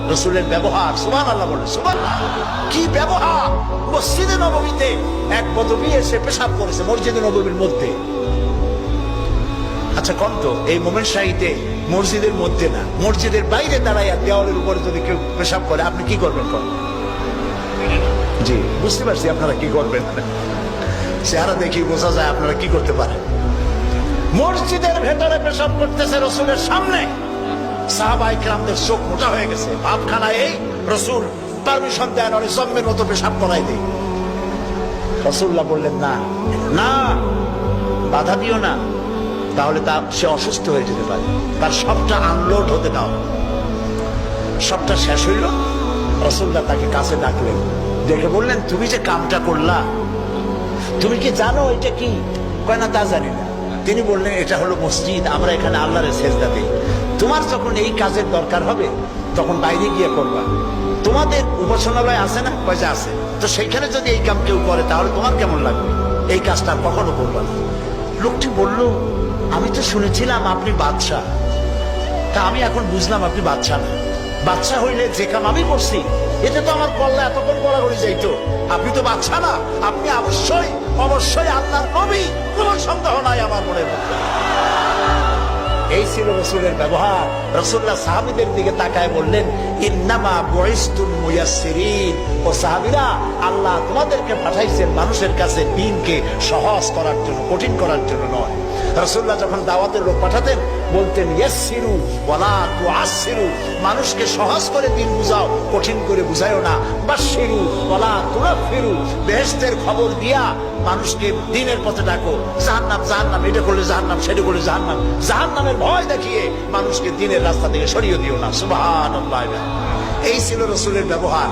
রসুলের ব্যবহার, সুবহানাল্লাহ বলে, সুবহানাল্লাহ। কি ব্যবহার! মসজিদে নববীতে এক বদবী এসে পেশাব করেছে মসজিদে নববীর মধ্যে। আচ্ছা কন্ত, এই মোমেন শাহীতে মসজিদের মধ্যে না, মসজিদের বাইরে দাঁড়াইয়া দেওয়ালের উপরে যদি কেউ পেশাব করে আপনি কি করবেন? জি বুঝতে পারছি আপনারা কি করবেন, চেহারা দেখি বোঝা যায় আপনারা কি করতে পারেন। মসজিদের ভেতরে পেশাব করতেছে রসুলের সামনে, সাহাবায়ে কেরামদের চোখ মোটা হয়ে গেছে, ভাবখানা এই রসুল পারমিশন দেন অনেক জম্মের মতো পেশাব করাই দেয়। রাসূলুল্লাহ বললেন না না, বাধা দিও না, তাহলে সে অসুস্থ হয়ে যেতে পারে, তার সবটা আনলোড হতে দাও। সবটা শেষ হইল, রাসূলুল্লাহ তাকে কাছে ডাকলেন, দেখে বললেন তুমি যে কামটা করলা তুমি কি জানো এটা কি? কয় না তা জানি না। তিনি বললেন এটা হলো মসজিদ, আমরা এখানে আল্লাহর সেজদা দিই। তোমার যখন এই কাজের দরকার হবে তখন বাইরে গিয়ে করবা। তোমাদের উপাসনালয় আছে না? কয়টা আছে, তো সেইখানে যদি এই কাম কেউ করে তাহলে তোমার কেমন লাগবে? এই কাজটা কখনো করবা না। লোকটি বলল আমি তো শুনেছিলাম আপনি বাদশাহ, তা আমি এখন বুঝলাম আপনি বাদশাহ না। বাদশাহ হইলে যে কাম আমি করছি এতে তো আমার কল্লা এতক্ষণ গড়াগড়ি যাইতো। আপনি তো বাদশাহ না, আপনি অবশ্যই অবশ্যই আল্লাহর নবী, কোনো সন্দেহ নাই আমার মনের মধ্যে। এই ছিল রসুলের ব্যবহার। রাসূলুল্লাহ সাহাবীদের দিকে তাকায় বললেন ইন্নামা বুইসতুম মুয়াসসিরিন, ও সাহাবীরা আল্লাহ তোমাদেরকে পাঠাইছেন মানুষের কাছে দ্বীনকে সহজ করার জন্য, কঠিন করার জন্য নয়। রাসূলুল্লাহ যখন দাওয়াতের লোক পাঠাতেন বলতেন ইয়াসসিরু ওয়ালা তুআসসিরু, মানুষকে সহজ করে দ্বীন বুঝাও, কঠিন করে বুঝায়ও না। বাশশিরু ওয়ালা তুনাফিরু, বেহেশতের খবর দিয়া মানুষকে দ্বীনের পথে ডাকো। জাহান্নাম জাহান্নাম, এটা করলে জাহান্নাম, সেটা করলে জাহান্নাম, জাহান্নামের ভয় দেখিয়ে মানুষকে দ্বীনের রাস্তা থেকে সরিয়ে দিও না। সুবহানাল্লাহ। এই ছিল রাসূলের ব্যবহার।